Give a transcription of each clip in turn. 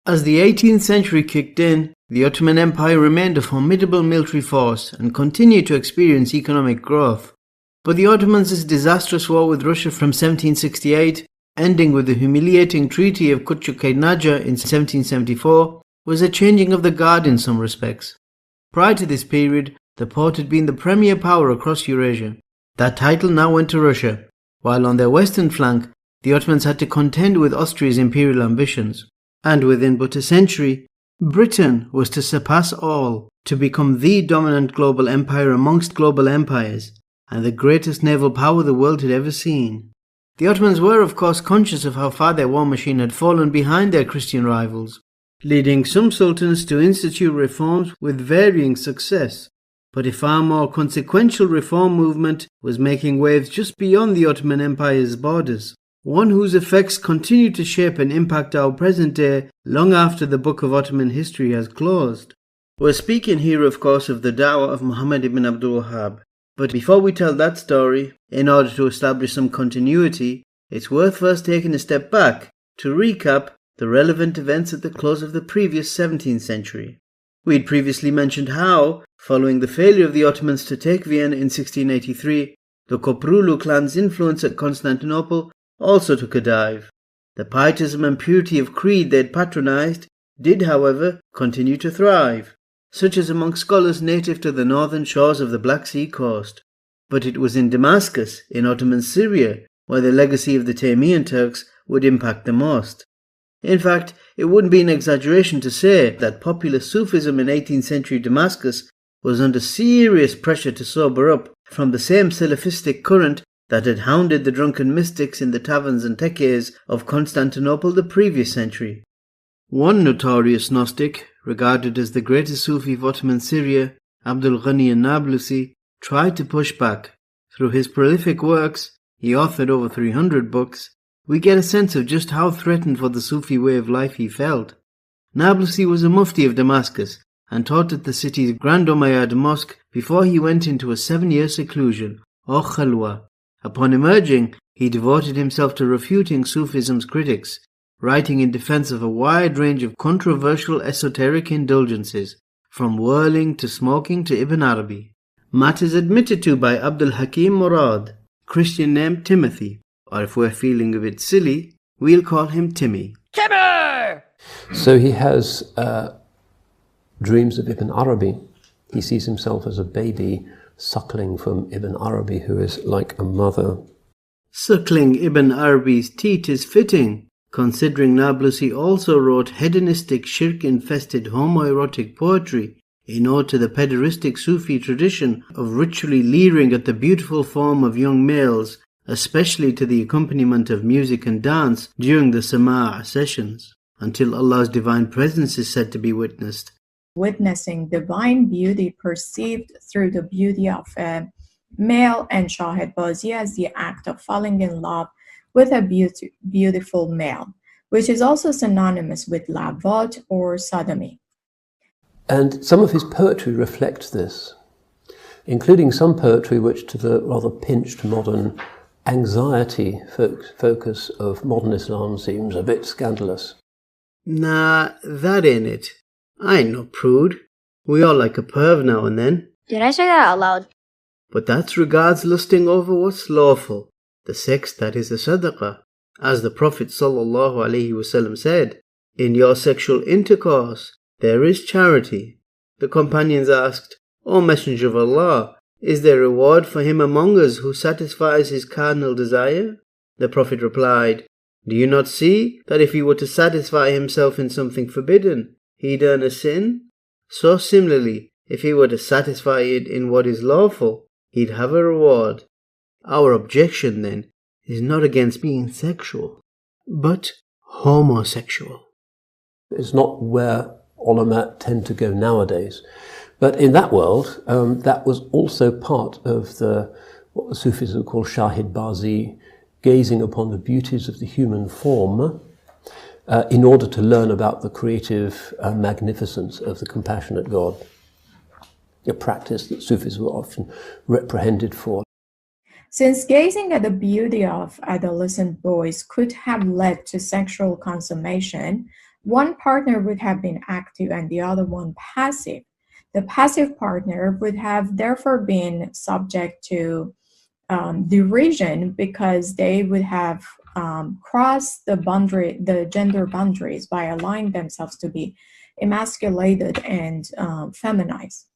As the 18th century kicked in, the Ottoman Empire remained a formidable military force and continued to experience economic growth. But the Ottomans' disastrous war with Russia from 1768, ending with the humiliating Treaty of Küçükçaynaca in 1774, was a changing of the guard in some respects. Prior to this period, the Porte had been the premier power across Eurasia. That title now went to Russia, while on their western flank, the Ottomans had to contend with Austria's imperial ambitions. And within but a century, Britain was to surpass all, to become the dominant global empire amongst global empires, and the greatest naval power the world had ever seen. The Ottomans were of course conscious of how far their war machine had fallen behind their Christian rivals, leading some sultans to institute reforms with varying success. But a far more consequential reform movement was making waves just beyond the Ottoman Empire's borders, one whose effects continue to shape and impact our present day long after the book of Ottoman history has closed. We're speaking here of course of the Dawah of Muhammad ibn Abdul Wahhab. But before we tell that story, in order to establish some continuity, it's worth first taking a step back to recap the relevant events at the close of the previous 17th century. We'd previously mentioned how, following the failure of the Ottomans to take Vienna in 1683, the Koprulu clan's influence at Constantinople also took a dive. The pietism and purity of creed they'd patronized did, however, continue to thrive, such as among scholars native to the northern shores of the Black Sea coast. But it was in Damascus, in Ottoman Syria, where the legacy of the Taymiyyan Turks would impact the most. In fact, it wouldn't be an exaggeration to say that popular Sufism in 18th century Damascus was under serious pressure to sober up from the same Salafistic current that had hounded the drunken mystics in the taverns and tekes of Constantinople the previous century. One notorious Gnostic, regarded as the greatest Sufi of Ottoman Syria, Abdul Ghani an-Nablusi, tried to push back. Through his prolific works, he authored over 300 books, we get a sense of just how threatened for the Sufi way of life he felt. Nablusi was a mufti of Damascus and taught at the city's Grand Umayyad Mosque before he went into a 7-year seclusion, or khalwa. Upon emerging, he devoted himself to refuting Sufism's critics, writing in defense of a wide range of controversial esoteric indulgences, from whirling to smoking to Ibn Arabi. Matters admitted to by Abdul Hakim Murad, Christian name Timothy, or if we're feeling a bit silly, we'll call him Timmy. Timmy! So he has dreams of Ibn Arabi. He sees himself as a baby suckling from Ibn Arabi, who is like a mother. Suckling Ibn Arabi's teat is fitting, considering Nablusi also wrote hedonistic shirk-infested homoerotic poetry in ode to the pederistic Sufi tradition of ritually leering at the beautiful form of young males, especially to the accompaniment of music and dance during the Sama' sessions, until Allah's divine presence is said to be witnessed. Witnessing divine beauty perceived through the beauty of a male, and Shahid Bazi as the act of falling in love with a beautiful male, which is also synonymous with lavat or sodomy. And some of his poetry reflects this, including some poetry which, to the rather pinched modern anxiety focus of modern Islam, seems a bit scandalous. Nah, that ain't it. I ain't no prude. We all like a perv now and then. Did I say that out loud? But that's regards lusting over what's lawful, the sex that is a sadaqah. As the Prophet ﷺ said, in your sexual intercourse there is charity. The companions asked, O Messenger of Allah, is there reward for him among us who satisfies his carnal desire? The Prophet replied, do you not see that if he were to satisfy himself in something forbidden, he'd earn a sin? So similarly, if he were to satisfy it in what is lawful, he'd have a reward. Our objection, then, is not against being sexual, but homosexual. It's not where ulama tend to go nowadays. But in that world, that was also part of what the Sufis would call Shahid Bazi, gazing upon the beauties of the human form, in order to learn about the creative magnificence of the compassionate God, a practice that Sufis were often reprehended for. Since gazing at the beauty of adolescent boys could have led to sexual consummation, one partner would have been active and the other one passive. The passive partner would have therefore been subject to derision because they would have crossed the gender boundaries by allowing themselves to be emasculated and feminized.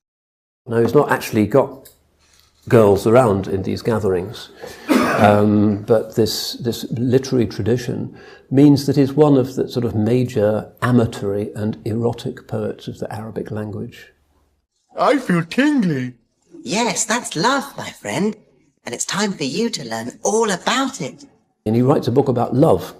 Now, he's not actually got girls around in these gatherings, but this literary tradition means that he's one of the sort of major amatory and erotic poets of the Arabic language. I feel tingly. Yes, that's love, my friend. And it's time for you to learn all about it. And he writes a book about love.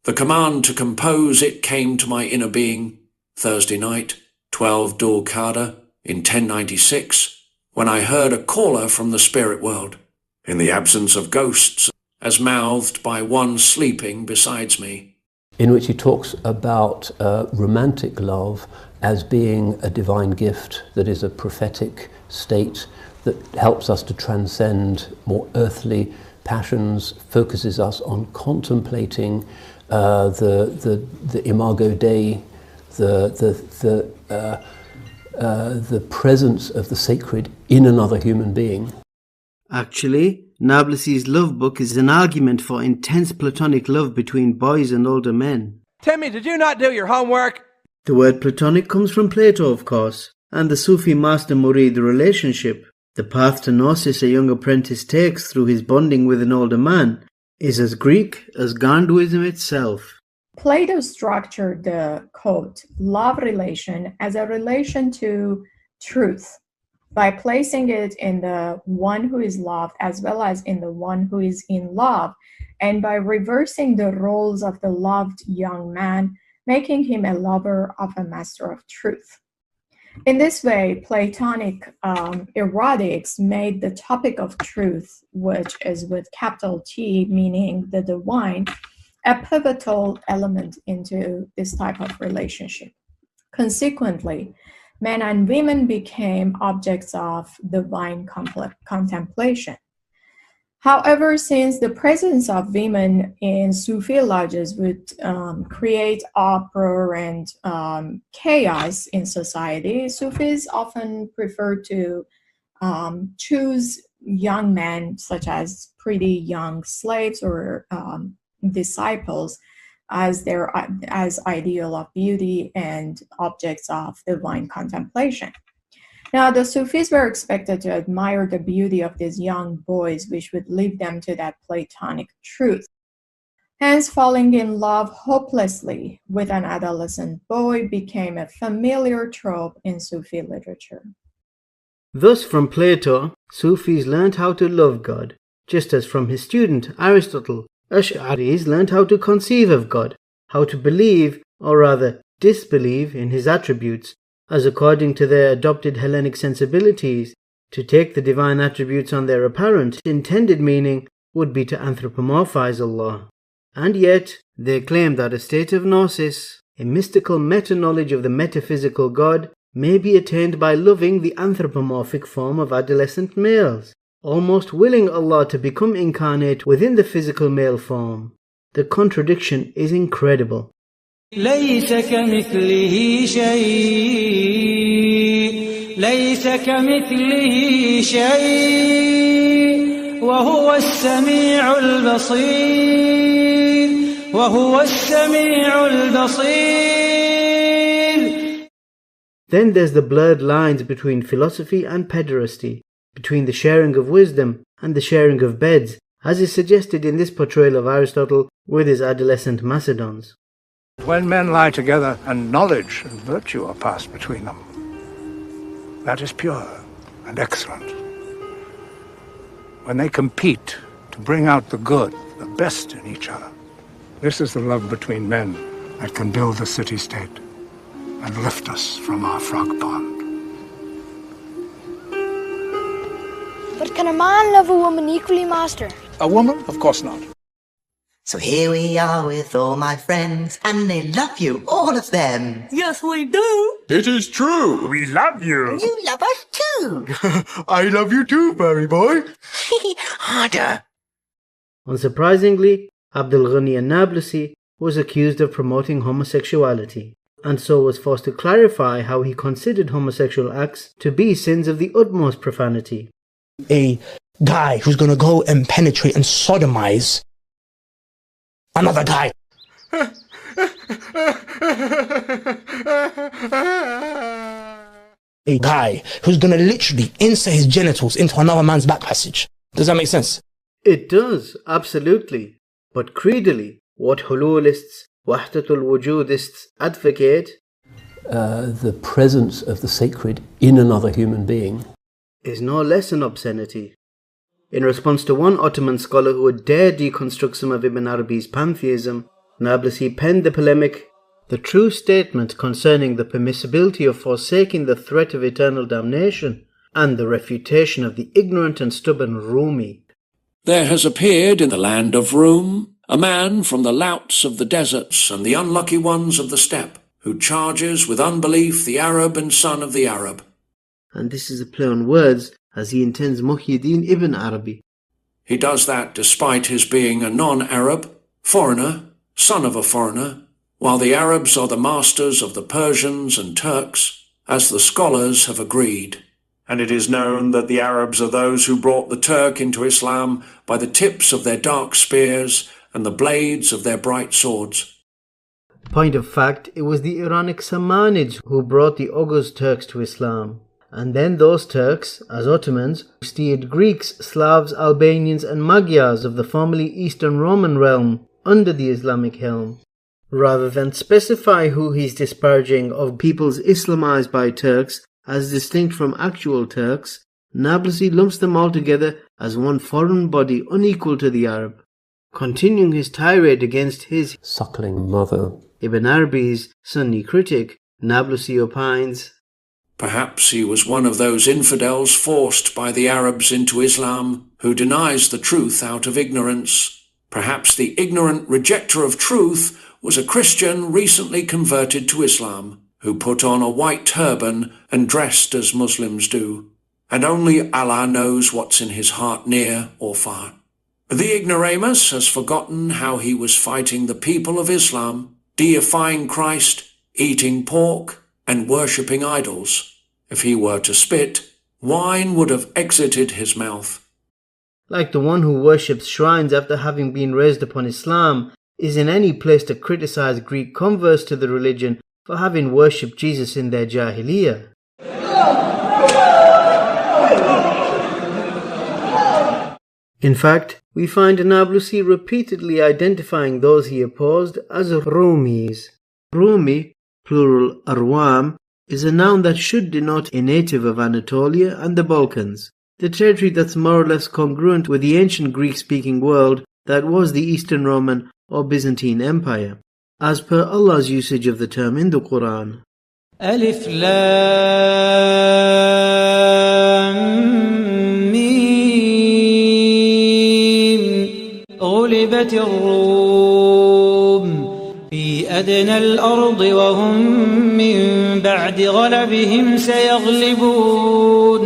The command to compose it came to my inner being Thursday night, 12 Dhul Qa'dah, in 1096, when I heard a caller from the spirit world, in the absence of ghosts, as mouthed by one sleeping besides me. In which he talks about romantic love as being a divine gift that is a prophetic state that helps us to transcend more earthly passions, focuses us on contemplating the imago Dei, the presence of the sacred in another human being. Actually, Nablusi's love book is an argument for intense platonic love between boys and older men. Timmy, did you not do your homework? The word platonic comes from Plato, of course, and the Sufi master-murid relationship, the path to gnosis a young apprentice takes through his bonding with an older man, is as Greek as Gandhuism itself. Plato structured the, quote, love relation as a relation to truth by placing it in the one who is loved as well as in the one who is in love, and by reversing the roles of the loved young man, making him a lover of a master of truth. In this way, Platonic erotics made the topic of truth, which is with capital T, meaning the divine, a pivotal element into this type of relationship. Consequently, men and women became objects of divine contemplation. However, since the presence of women in Sufi lodges would create uproar and chaos in society, Sufis often prefer to choose young men, such as pretty young slaves or disciples, as ideal of beauty and objects of divine contemplation. Now, the Sufis were expected to admire the beauty of these young boys, which would lead them to that Platonic truth. Hence, falling in love hopelessly with an adolescent boy became a familiar trope in Sufi literature. Thus, from Plato, Sufis learned how to love God, just as from his student Aristotle, Ash'aris learned how to conceive of God, how to believe, or rather disbelieve, in his attributes, as according to their adopted Hellenic sensibilities, to take the divine attributes on their apparent, intended meaning would be to anthropomorphize Allah. And yet, they claim that a state of gnosis, a mystical meta-knowledge of the metaphysical God, may be attained by loving the anthropomorphic form of adolescent males, almost willing Allah to become incarnate within the physical male form. The contradiction is incredible. ليس كمثله شيء ليس كمثله شيء وهو السميع البصير وهو السميع البصير. Then there's the blurred lines between philosophy and pederasty, between the sharing of wisdom and the sharing of beds, as is suggested in this portrayal of Aristotle with his adolescent Macedons. When men lie together and knowledge and virtue are passed between them, that is pure and excellent. When they compete to bring out the good, the best in each other, this is the love between men that can build the city-state and lift us from our frog pond. But can a man love a woman equally, Master? A woman? Of course not. So here we are with all my friends, and they love you, all of them. Yes, we do. It is true. We love you. You love us too. I love you too, furry boy. Harder. Unsurprisingly, Abdul Ghani an-Nablusi was accused of promoting homosexuality, and so was forced to clarify how he considered homosexual acts to be sins of the utmost profanity. A guy who's going to go and penetrate and sodomize another guy. A guy who's going to literally insert his genitals into another man's back passage. Does that make sense? It does, absolutely. But creedally, what hululists, wahdatul wujudists advocate The presence of the sacred in another human being is no less an obscenity. In response to one Ottoman scholar who had dared deconstruct some of Ibn Arabi's pantheism, Nablusi penned the polemic, "The true statement concerning the permissibility of forsaking the threat of eternal damnation and the refutation of the ignorant and stubborn Rumi." There has appeared in the land of Rum a man from the louts of the deserts and the unlucky ones of the steppe, who charges with unbelief the Arab and son of the Arab. And this is a play on words, as he intends Muhyiddin ibn Arabi. He does that despite his being a non-Arab, foreigner, son of a foreigner, while the Arabs are the masters of the Persians and Turks, as the scholars have agreed. And it is known that the Arabs are those who brought the Turk into Islam by the tips of their dark spears and the blades of their bright swords. Point of fact, it was the Iranic Samanids who brought the Oghuz Turks to Islam. And then those Turks, as Ottomans, steered Greeks, Slavs, Albanians and Magyars of the formerly Eastern Roman realm under the Islamic helm. Rather than specify who he's disparaging of peoples Islamized by Turks as distinct from actual Turks, Nablusi lumps them all together as one foreign body unequal to the Arab. Continuing his tirade against his suckling mother, Ibn Arabi's Sunni critic, Nablusi opines, Perhaps he was one of those infidels forced by the Arabs into Islam, who denies the truth out of ignorance. Perhaps the ignorant rejecter of truth was a Christian recently converted to Islam, who put on a white turban and dressed as Muslims do. And only Allah knows what's in his heart near or far. The ignoramus has forgotten how he was fighting the people of Islam, deifying Christ, eating pork, and worshipping idols. If he were to spit, wine would have exited his mouth. Like the one who worships shrines after having been raised upon Islam is in any place to criticize Greek converts to the religion for having worshipped Jesus in their Jahiliyyah. In fact, we find Nablusi repeatedly identifying those he opposed as Rumis. Rumi, plural Arwam, is a noun that should denote a native of Anatolia and the Balkans, the territory that's more or less congruent with the ancient Greek-speaking world that was the Eastern Roman or Byzantine Empire, as per Allah's usage of the term in the Quran. Alif Lam Mim غلبت الروم في أدنى الأرض وهم من بعد غلبهم سيغلبون.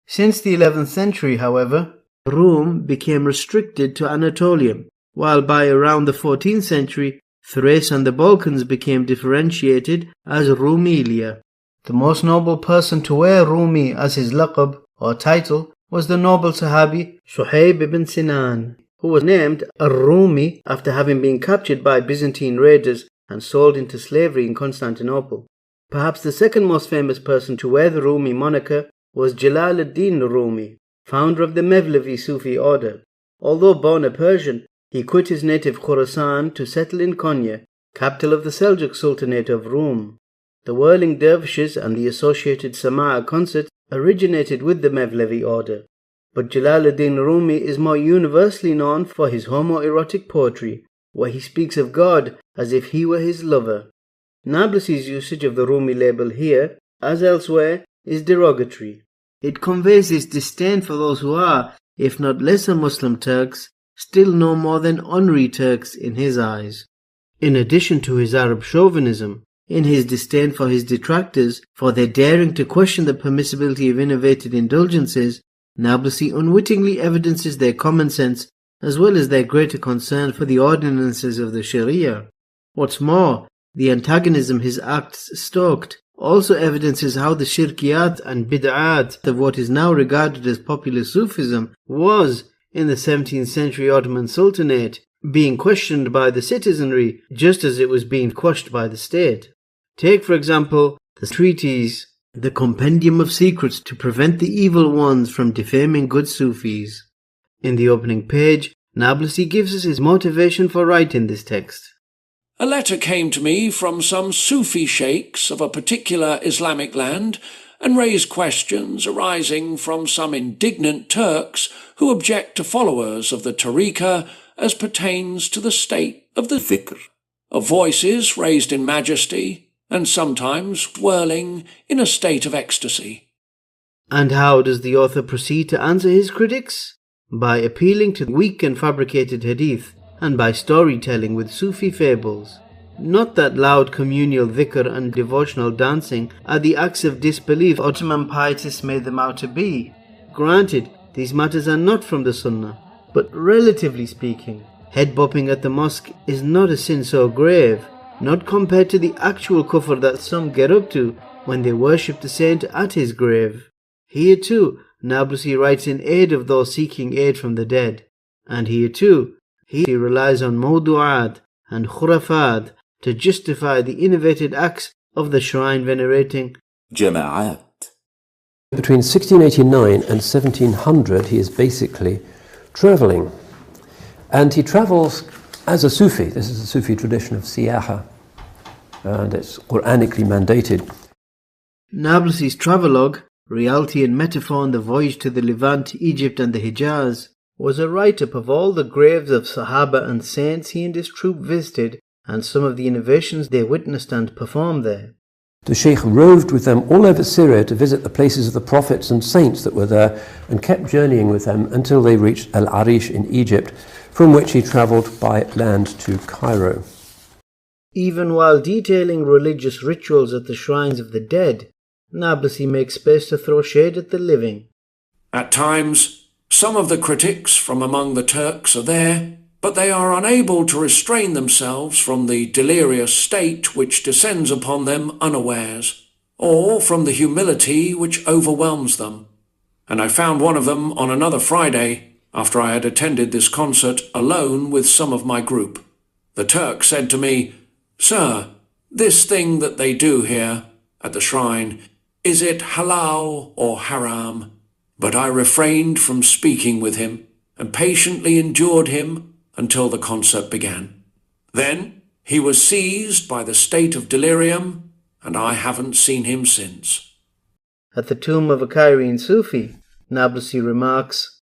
Since the 11th century, however, Rum became restricted to Anatolia, while by around the 14th century, Thrace and the Balkans became differentiated as Rumelia. The most noble person to wear Rumi as his laqab or title was the noble Sahabi Suhaib ibn Sinan, who was named Ar-Rumi after having been captured by Byzantine raiders and sold into slavery in Constantinople. Perhaps the second most famous person to wear the Rumi moniker was Jalal ad-Din Rumi, founder of the Mevlevi Sufi order. Although born a Persian, he quit his native Khorasan to settle in Konya, capital of the Seljuk Sultanate of Rum. The whirling dervishes and the associated Sama'a concerts originated with the Mevlevi order, but Jalal ad-Din Rumi is more universally known for his homoerotic poetry, where he speaks of God as if he were his lover. Nablusi's usage of the Rumi label here, as elsewhere, is derogatory. It conveys his disdain for those who are, if not lesser Muslim Turks, still no more than honorary Turks in his eyes. In addition to his Arab chauvinism, in his disdain for his detractors for their daring to question the permissibility of innovated indulgences, Nablusi unwittingly evidences their common sense as well as their greater concern for the ordinances of the Sharia. What's more, the antagonism his acts stoked also evidences how the shirkiyat and bid'at of what is now regarded as popular Sufism was, in the 17th century Ottoman Sultanate, being questioned by the citizenry just as it was being quashed by the state. Take, for example, the treatise, The Compendium of Secrets to Prevent the Evil Ones from Defaming Good Sufis. In the opening page, Nablusi gives us his motivation for writing this text. A letter came to me from some Sufi sheikhs of a particular Islamic land and raised questions arising from some indignant Turks who object to followers of the tariqah as pertains to the state of the dhikr, of voices raised in majesty and sometimes whirling in a state of ecstasy. And how does the author proceed to answer his critics? By appealing to weak and fabricated hadith, and by storytelling with Sufi fables. Not that loud communal dhikr and devotional dancing are the acts of disbelief Ottoman pietists made them out to be. Granted, these matters are not from the Sunnah, but relatively speaking, head-bopping at the mosque is not a sin so grave, not compared to the actual kufr that some get up to when they worship the saint at his grave. Here too, Nablusi writes in aid of those seeking aid from the dead. And here too, he relies on mawdu'at and khurafat to justify the innovated acts of the shrine venerating jama'at. Between 1689 and 1700 he is basically travelling. And he travels as a Sufi. This is a Sufi tradition of siyaha, and it's Quranically mandated. Nablusi's travelogue, Reality and Metaphor on the Voyage to the Levant, Egypt and the Hijaz, was a write-up of all the graves of Sahaba and saints he and his troop visited and some of the innovations they witnessed and performed there. The Sheikh roved with them all over Syria to visit the places of the prophets and saints that were there and kept journeying with them until they reached Al-Arish in Egypt, from which he travelled by land to Cairo. Even while detailing religious rituals at the shrines of the dead, Nablusi makes space to throw shade at the living. At times, some of the critics from among the Turks are there, but they are unable to restrain themselves from the delirious state which descends upon them unawares, or from the humility which overwhelms them. And I found one of them on another Friday, after I had attended this concert alone with some of my group. The Turk said to me, "Sir, this thing that they do here, at the shrine, is it halal or haram?" But I refrained from speaking with him, and patiently endured him until the concert began. Then he was seized by the state of delirium, and I haven't seen him since. At the tomb of a Cairene Sufi, Nablusi remarks,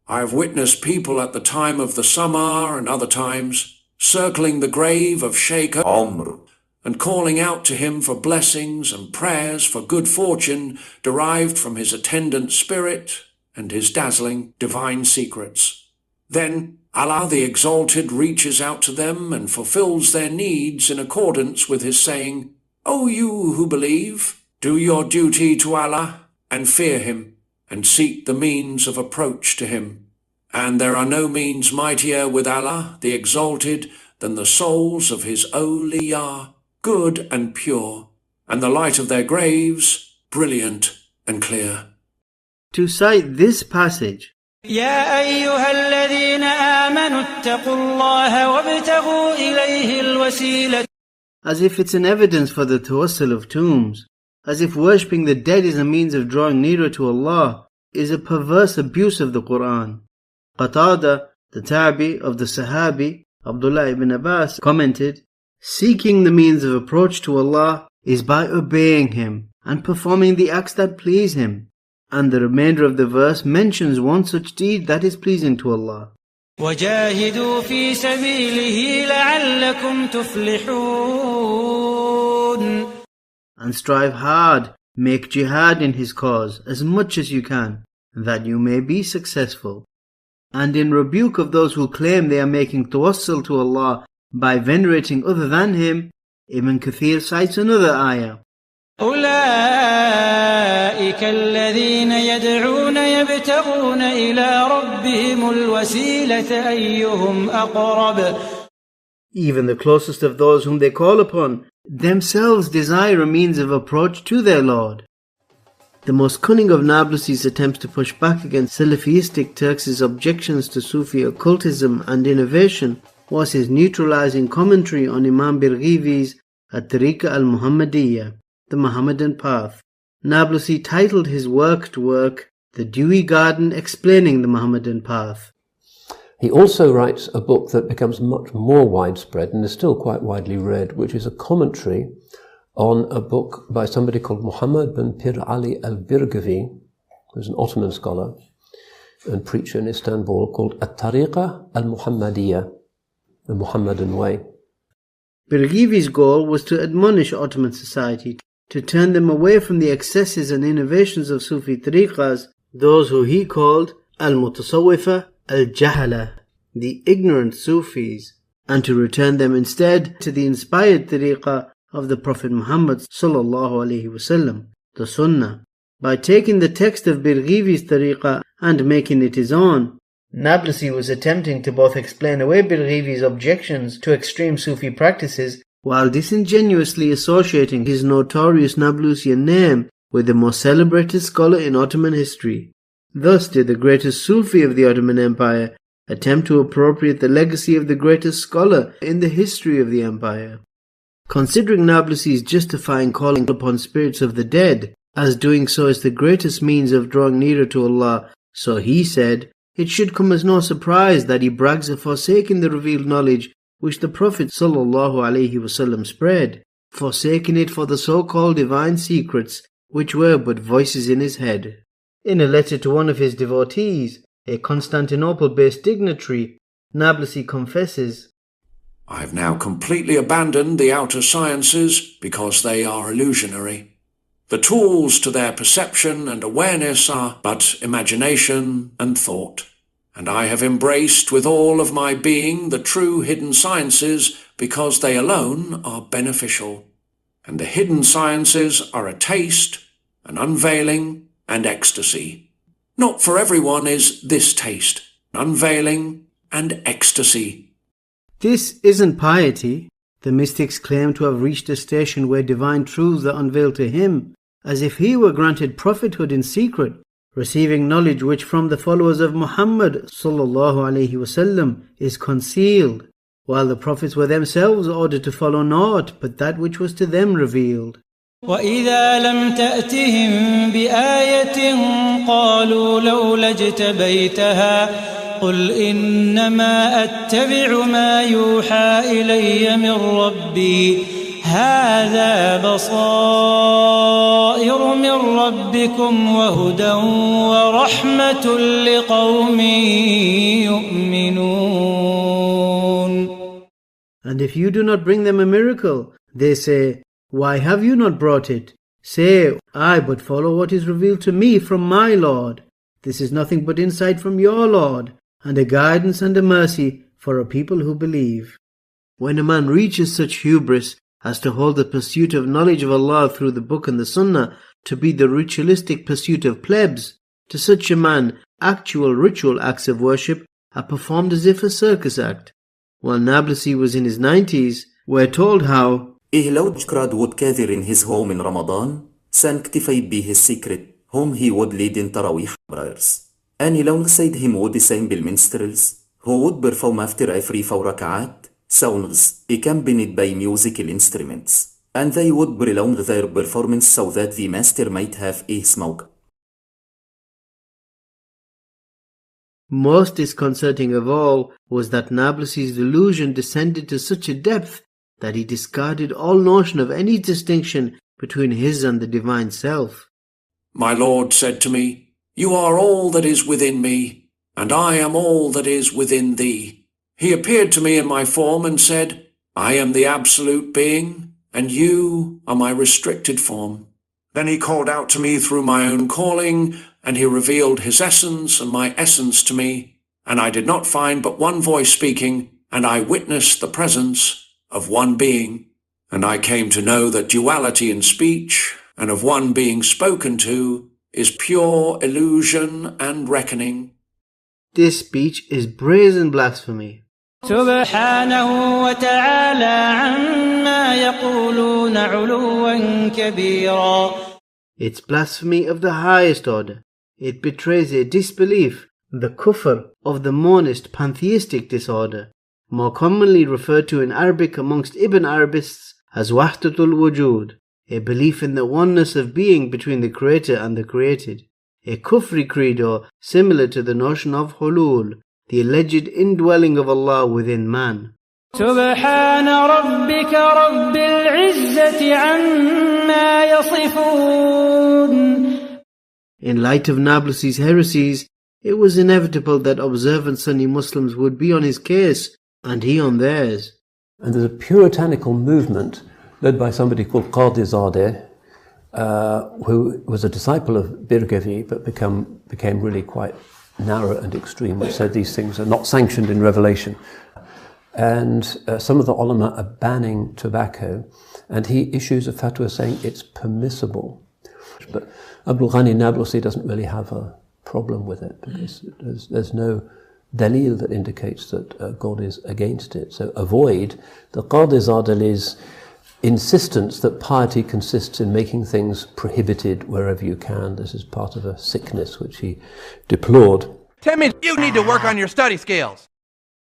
I have witnessed people at the time of the summer and other times circling the grave of Sheikh Amr and calling out to him for blessings and prayers for good fortune derived from his attendant spirit and his dazzling divine secrets. Then Allah the Exalted reaches out to them and fulfills their needs in accordance with his saying, "O you who believe, do your duty to Allah and fear him, and seek the means of approach to him. And there are no means mightier with Allah the Exalted than the souls of his awliya, good and pure, and the light of their graves, brilliant and clear." To cite this passage, يا أيها الذين آمنوا اتقوا الله وابتغوا إليه الوسيلة, as if it's an evidence for the tawassul of tombs, as if worshipping the dead is a means of drawing nearer to Allah, is a perverse abuse of the Quran. Qatada, the tabi of the Sahabi, Abdullah ibn Abbas, commented, "Seeking the means of approach to Allah is by obeying Him and performing the acts that please Him." And the remainder of the verse mentions one such deed that is pleasing to Allah. وجاهدوا في سبيله لعلكم تفلحون. And strive hard, make jihad in His cause as much as you can, that you may be successful. and in rebuke of those who claim they are making tawassul to Allah by venerating other than Him, Ibn Kathir cites another ayah. أولئك الذين يدعون يبتغون إلى ربهم الوسيلة أيهم أقرب. Even the closest of those whom they call upon themselves desire a means of approach to their Lord. The most cunning of Nablusi's attempts to push back against Salafistic Turks' objections to Sufi occultism and innovation was his neutralizing commentary on Imam Birghivi's At-Tariqa al-Muhammadiyya, the Muhammadan Path. Nablusi titled his work The Dewy Garden Explaining the Muhammadan Path. He also writes a book that becomes much more widespread and is still quite widely read, which is a commentary on a book by somebody called Muhammad bin Pir Ali al-Birghavi, who's an Ottoman scholar and preacher in Istanbul, called At-Tariqa al-Muhammadiyya, the Muhammadan Way. Birghivi's goal was to admonish Ottoman society, to turn them away from the excesses and innovations of Sufi tariqas, those who he called al-Mutasawwifa al-Jahala, the ignorant Sufis, and to return them instead to the inspired tariqa of the Prophet Muhammad sallallahu alaihi wasallam, the Sunnah. By taking the text of Birghivi's tariqa and making it his own, Nablusi was attempting to both explain away Birghivi's objections to extreme Sufi practices while disingenuously associating his notorious Nablusian name with the most celebrated scholar in Ottoman history. Thus did the greatest Sufi of the Ottoman Empire attempt to appropriate the legacy of the greatest scholar in the history of the empire. Considering Nablusi's justifying calling upon spirits of the dead, as doing so is the greatest means of drawing nearer to Allah, so he said, it should come as no surprise that he brags of forsaking the revealed knowledge which the Prophet ﷺ spread, forsaking it for the so-called divine secrets which were but voices in his head. In a letter to one of his devotees, a Constantinople-based dignitary, Nablusi confesses, I have now completely abandoned the outer sciences because they are illusionary. The tools to their perception and awareness are but imagination and thought, and I have embraced with all of my being the true hidden sciences because they alone are beneficial. And the hidden sciences are a taste, an unveiling, and ecstasy. Not for everyone is this taste, unveiling, and ecstasy. This isn't piety. The mystics claim to have reached a station where divine truths are unveiled to him, as if he were granted prophethood in secret, receiving knowledge which from the followers of Muhammad ﷺ is concealed, while the prophets were themselves ordered to follow naught but that which was to them revealed. وَإِذَا لَمْ تَأْتِهِمْ بِآيَةٍ قَالُوا لَوْلَا اجْتَبَيْتَهَا قُلْ إِنَّمَا أَتَّبِعُ مَا يُوحَى إِلَيَّ مِنْ رَبِّي هَذَا بَصَائِرُ مِنْ رَبِّكُمْ وَهُدًى وَرَحْمَةٌ لِقَوْمٍ يُؤْمِنُونَ. And if you do not bring them a miracle, they say, why have you not brought it? Say, I but follow what is revealed to me from my Lord. This is nothing but insight from your Lord, and a guidance and a mercy for a people who believe. When a man reaches such hubris as to hold the pursuit of knowledge of Allah through the Book and the Sunnah to be the ritualistic pursuit of plebs, to such a man actual ritual acts of worship are performed as if a circus act. While Nablusi was in his 90s, we're told how لو Krad would gather in his home in Ramadan, sanctified be his secret, whom he would lead in Tarawih prayers. And alongside him would assemble minstrels, who would perform after every 4 rak'at, songs accompanied by musical instruments, and they would prolong their performance so that the master might have a smoke. Most disconcerting of all was that Nablusi's delusion descended to such a depth that he discarded all notion of any distinction between his and the divine self. My Lord said to me, You are all that is within me, and I am all that is within thee. He appeared to me in my form and said, I am the absolute being, and you are my restricted form. Then he called out to me through my own calling, and he revealed his essence and my essence to me, and I did not find but one voice speaking, and I witnessed the presence of one being, and I came to know that duality in speech and of one being spoken to is pure illusion and reckoning. This speech is brazen blasphemy. سبحانه وتعالى عما يقولون علوا كبيرا. It's blasphemy of the highest order. It betrays a disbelief, the kufr of the monist pantheistic disorder, more commonly referred to in Arabic amongst Ibn Arabists as wahdatul wujud, a belief in the oneness of being between the creator and the created, a kufri credo similar to the notion of hulul, the alleged indwelling of Allah within man. سبحان ربك رب العزة عما يصفون. In light of Nablusi's heresies, it was inevitable that observant Sunni Muslims would be on his case and he on theirs. And there's a puritanical movement led by somebody called Qadizadeh, who was a disciple of Birgavi but became really quite narrow and extreme, which said these things are not sanctioned in revelation. And some of the ulama are banning tobacco, and he issues a fatwa saying it's permissible. But Abdul Ghani Nablusi doesn't really have a problem with it, because there's no dalil that indicates that God is against it. So avoid the Qadizadeh's insistence that piety consists in making things prohibited wherever you can. This is part of a sickness which he deplored. Timmy, you need to work on your study skills.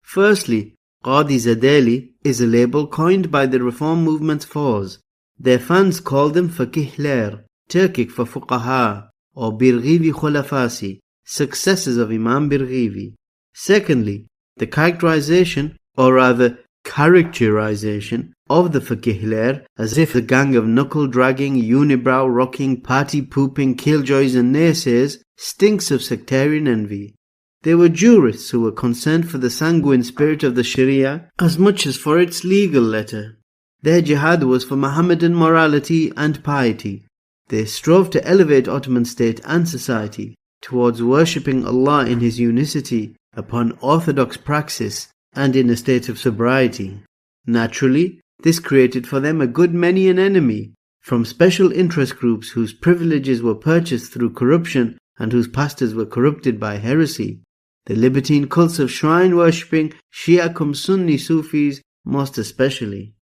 Firstly, Qadi Zadeli is a label coined by the Reform movement's foes. Their fans call them Faqihler, Turkic for Fuqaha, or Birghivi Khulafasi, successors of Imam Birghivi. Secondly, the characterization, or rather characterization, of the Faqihler as if the gang of knuckle-dragging, unibrow-rocking, party-pooping killjoys and naysays stinks of sectarian envy. They were jurists who were concerned for the sanguine spirit of the Sharia as much as for its legal letter. Their jihad was for Mohammedan morality and piety. They strove to elevate Ottoman state and society towards worshipping Allah in His unicity upon orthodox praxis and in a state of sobriety. Naturally, this created for them a good many an enemy, from special interest groups whose privileges were purchased through corruption and whose pastors were corrupted by heresy. The libertine cults of shrine-worshipping Shia cum Sunni Sufis most especially.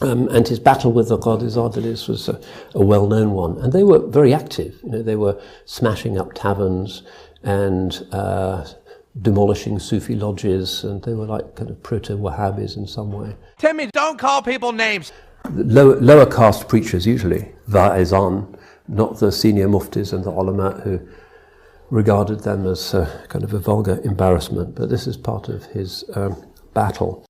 And his battle with the Qadizadehs was a well-known one. And they were very active. They were smashing up taverns and demolishing Sufi lodges, and they were like kind of proto-Wahhabis in some way. Timmy, don't call people names. Lower caste preachers usually, Va'izan, not the senior muftis and the ulama who regarded them as kind of a vulgar embarrassment, but this is part of his battle.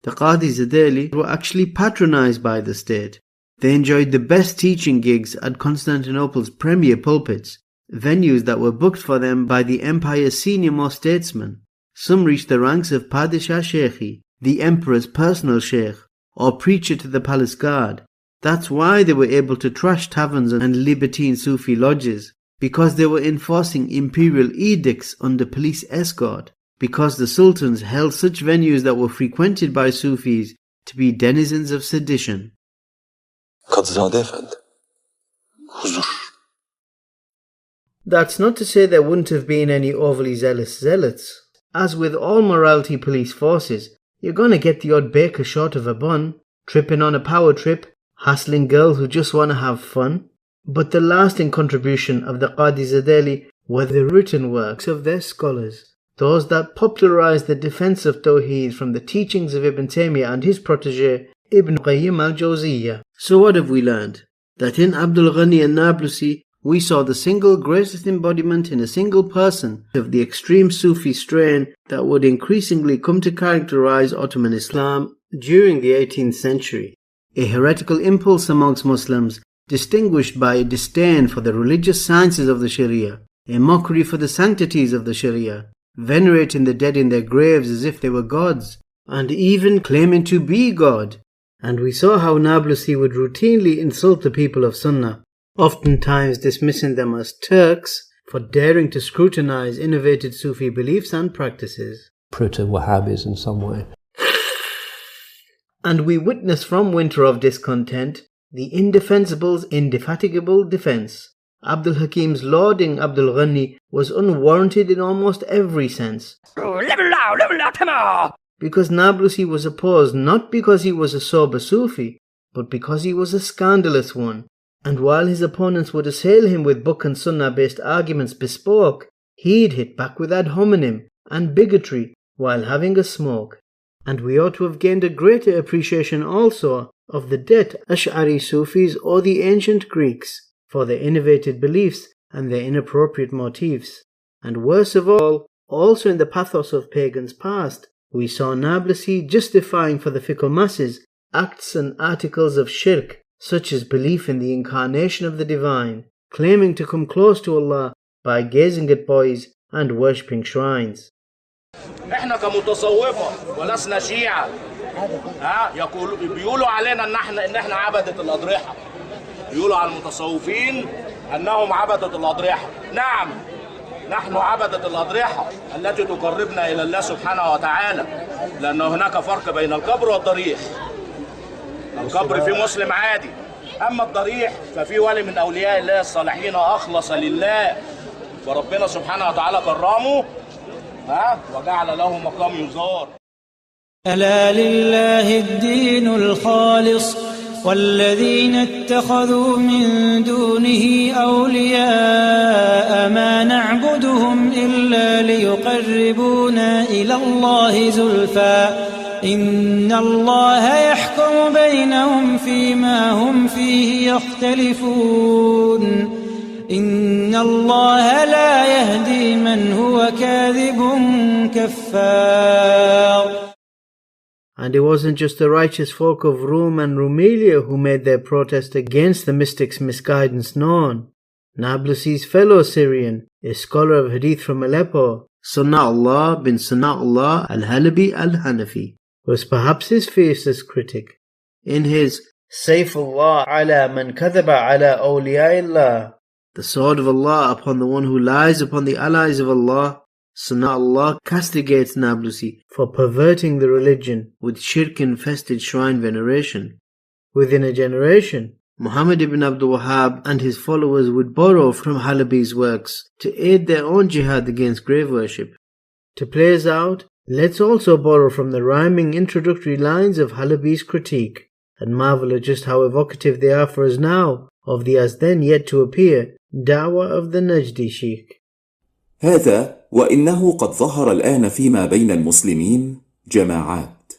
The Qadi Zadeli were actually patronized by the state. They enjoyed the best teaching gigs at Constantinople's premier pulpits, venues that were booked for them by the empire's senior-most statesmen. Some reached the ranks of Padishah Sheikhi, the emperor's personal sheikh, or preacher to the palace guard. That's why they were able to trash taverns and libertine Sufi lodges, because they were enforcing imperial edicts under police escort, because the sultans held such venues that were frequented by Sufis to be denizens of sedition. That's not to say there wouldn't have been any overly zealous zealots. As with all morality police forces, you're going to get the odd baker short of a bun, tripping on a power trip, hassling girls who just want to have fun. But the lasting contribution of the Qadi Zadeli were the written works of their scholars, those that popularized the defense of Tawheed from the teachings of Ibn Taymiyyah and his protege Ibn Qayyim al-Jawziyyah. So what have we learned? That in Abdul Ghani and Nablusi, we saw the single greatest embodiment in a single person of the extreme Sufi strain that would increasingly come to characterize Ottoman Islam during the 18th century. A heretical impulse amongst Muslims, distinguished by a disdain for the religious sciences of the Sharia, a mockery for the sanctities of the Sharia, venerating the dead in their graves as if they were gods, and even claiming to be God. And we saw how Nablusi would routinely insult the people of Sunnah, oftentimes dismissing them as Turks for daring to scrutinize innovated Sufi beliefs and practices. Proto-Wahhabis in some way. And we witness from winter of discontent the indefensible's indefatigable defense. Abdul Hakim's lauding Abdul Ghani was unwarranted in almost every sense. Level out, come on! Because Nablusi was opposed not because he was a sober Sufi, but because he was a scandalous one. And while his opponents would assail him with book and sunnah based arguments bespoke, he'd hit back with ad hominem and bigotry while having a smoke. And we ought to have gained a greater appreciation also of the debt Ash'ari Sufis or the ancient Greeks for their innovated beliefs and their inappropriate motifs. And worse of all, also in the pathos of pagans past, we saw Nablusi justifying for the fickle masses acts and articles of shirk, such as belief in the incarnation of the divine, claiming to come close to Allah by gazing at boys and worshipping shrines. احنا كمتصوفة ولسنا شيعة بيقولوا علينا ان احنا عبدة الأضرحة. بيقولوا على المتصوفين انهم عبدة الأضرحة. نعم، نحن عبدة الأضرحة التي تقربنا إلى الله سبحانه وتعالى، لأن هناك فرق بين القبر والضريح. القبر في مسلم عادي، أما الضريح ففي ولي من أولياء الله الصالحين أخلص لله، وربنا سبحانه وتعالى كرمه وجعل له مقام يزار. ألا لله الدين الخالص والذين اتخذوا من دونه أولياء ما نعبدهم إلا ليقربونا إلى الله زلفى إن الله يحكم بينهم فيما هم فيه يختلفون إن الله لا يهدي من هو كاذب كفار. And it wasn't just the righteous folk of Rome and Rumelia who made their protest against the mystics' misguidance known. Nablusi's fellow Syrian, a scholar of hadith from Aleppo, Sana'ullah bin Sana'ullah al-Halabi al-Hanafi, was perhaps his fiercest critic. In his Sayfullah ala man kadhaba ala awliya'illah, the sword of Allah upon the one who lies upon the allies of Allah, Sana'ullah castigates Nablusi for perverting the religion with shirk-infested shrine veneration. Within a generation, Muhammad ibn Abdul Wahhab and his followers would borrow from Halabi's works to aid their own jihad against grave worship. To play us out, let's also borrow from the rhyming introductory lines of Halabi's critique and marvel at just how evocative they are for us now of the as then yet to appear da'wah of the Najdi Sheikh. هذا وإنه قد ظهر الآن فيما بين المسلمين جماعات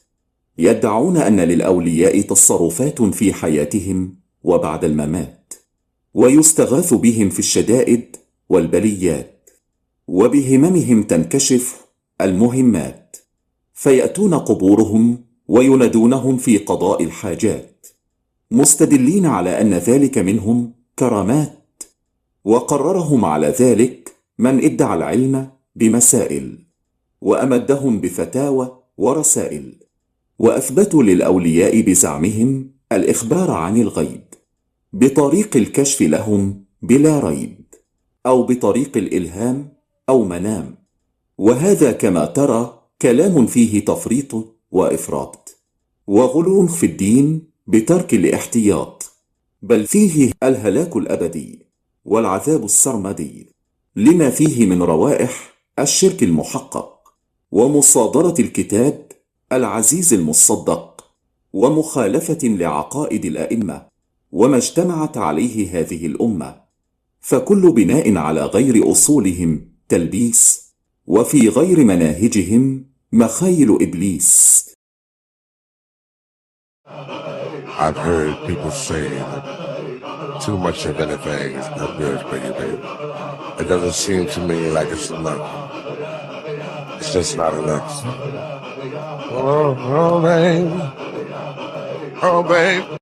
يدعون أن للأولياء تصرفات في حياتهم وبعد الممات، ويستغاث بهم في الشدائد والبليات، وبهممهم تنكشف المهمات، فيأتون قبورهم وينادونهم في قضاء الحاجات، مستدلين على أن ذلك منهم كرامات، وقررهم على ذلك من ادعى العلم بمسائل، وأمدهم بفتاوى ورسائل، وأثبتوا للأولياء بزعمهم الإخبار عن الغيب بطريق الكشف لهم بلا ريب، أو بطريق الإلهام أو منام. وهذا كما ترى كلام فيه تفريط وإفراط وغلو في الدين بترك الاحتياط، بل فيه الهلاك الأبدي والعذاب السرمدي، لما فيه من روائح الشرك المحقق ومصادرة الكتاب العزيز المصدق ومخالفة لعقائد الأئمة وما اجتمعت عليه هذه الأمة، فكل بناء على غير أصولهم تلبيس، وفي غير مناهجهم مخايل إبليس. I've heard people say that too much of anything is not good for you, baby. It doesn't seem to me like it's enough. It's just not enough. Oh, babe. Oh, babe.